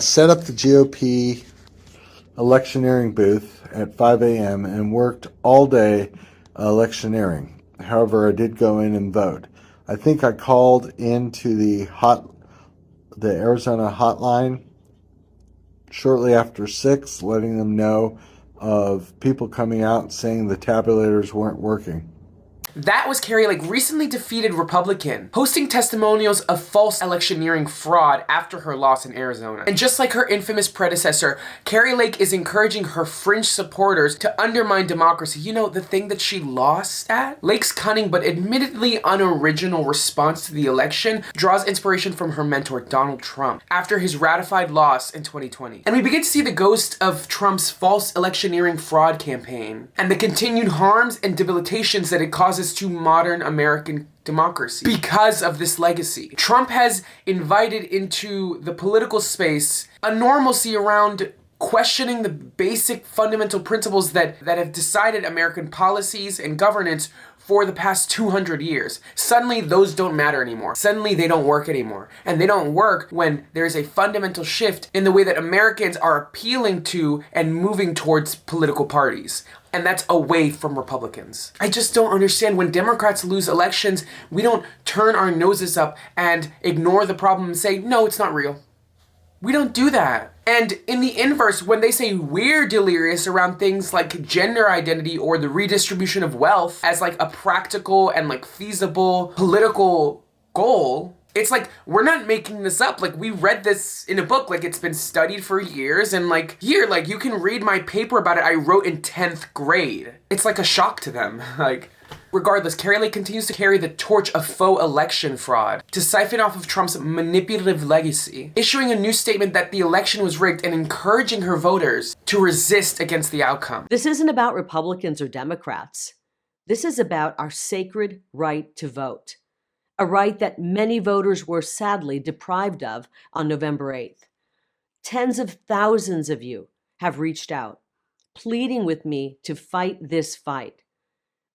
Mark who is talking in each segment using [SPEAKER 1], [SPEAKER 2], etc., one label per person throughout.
[SPEAKER 1] Set up the GOP electioneering booth at 5 a.m. and worked all day electioneering. However, I did go in and vote. I think I called into the Arizona hotline shortly after 6, letting them know of people coming out saying the tabulators weren't working.
[SPEAKER 2] That was Kari Lake, recently defeated Republican, posting testimonials of false electioneering fraud after her loss in Arizona. And just like her infamous predecessor, Kari Lake is encouraging her fringe supporters to undermine democracy. You know, the thing that she lost at? Lake's cunning but admittedly unoriginal response to the election draws inspiration from her mentor, Donald Trump, after his ratified loss in 2020. And we begin to see the ghost of Trump's false electioneering fraud campaign and the continued harms and debilitations that it causes to modern American democracy because of this legacy. Trump has invited into the political space a normalcy around questioning the basic fundamental principles that have decided American policies and governance for the past 200 years. Suddenly, those don't matter anymore. Suddenly, they don't work anymore. And they don't work when there's a fundamental shift in the way that Americans are appealing to and moving towards political parties. And that's away from Republicans. I just don't understand. When Democrats lose elections, we don't turn our noses up and ignore the problem and say, no, it's not real. We don't do that. And in the inverse, when they say we're delirious around things like gender identity or the redistribution of wealth as like a practical and like feasible political goal, it's like, we're not making this up. Like, we read this in a book, like it's been studied for years, and like, here, like you can read my paper about it I wrote in 10th grade. It's like a shock to them. Like, regardless, Kari Lake continues to carry the torch of faux election fraud to siphon off of Trump's manipulative legacy, issuing a new statement that the election was rigged and encouraging her voters to resist against the outcome.
[SPEAKER 3] This isn't about Republicans or Democrats. This is about our sacred right to vote, a right that many voters were sadly deprived of on November 8th. Tens of thousands of you have reached out, pleading with me to fight this fight.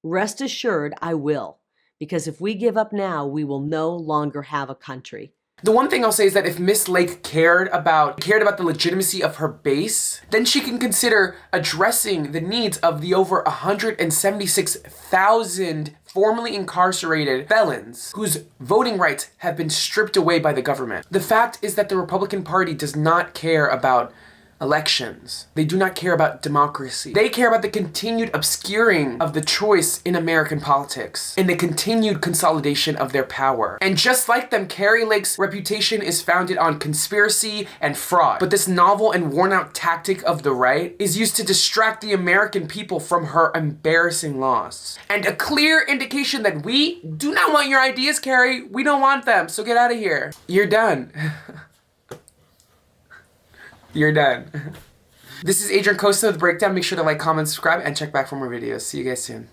[SPEAKER 3] Rest assured, I will, because if we give up now, we will no longer have a country.
[SPEAKER 2] The one thing I'll say is that if Miss Lake cared about the legitimacy of her base, then she can consider addressing the needs of the over 176,000 formerly incarcerated felons whose voting rights have been stripped away by the government. The fact is that the Republican Party does not care about elections. They do not care about democracy. They care about the continued obscuring of the choice in American politics and the continued consolidation of their power. And just like them, Kari Lake's reputation is founded on conspiracy and fraud. But this novel and worn-out tactic of the right is used to distract the American people from her embarrassing loss. And a clear indication that we do not want your ideas, Kari. We don't want them, so get out of here. You're done. You're done. This is Adrian Costa with Breakdown. Make sure to like, comment, subscribe, and check back for more videos. See you guys soon.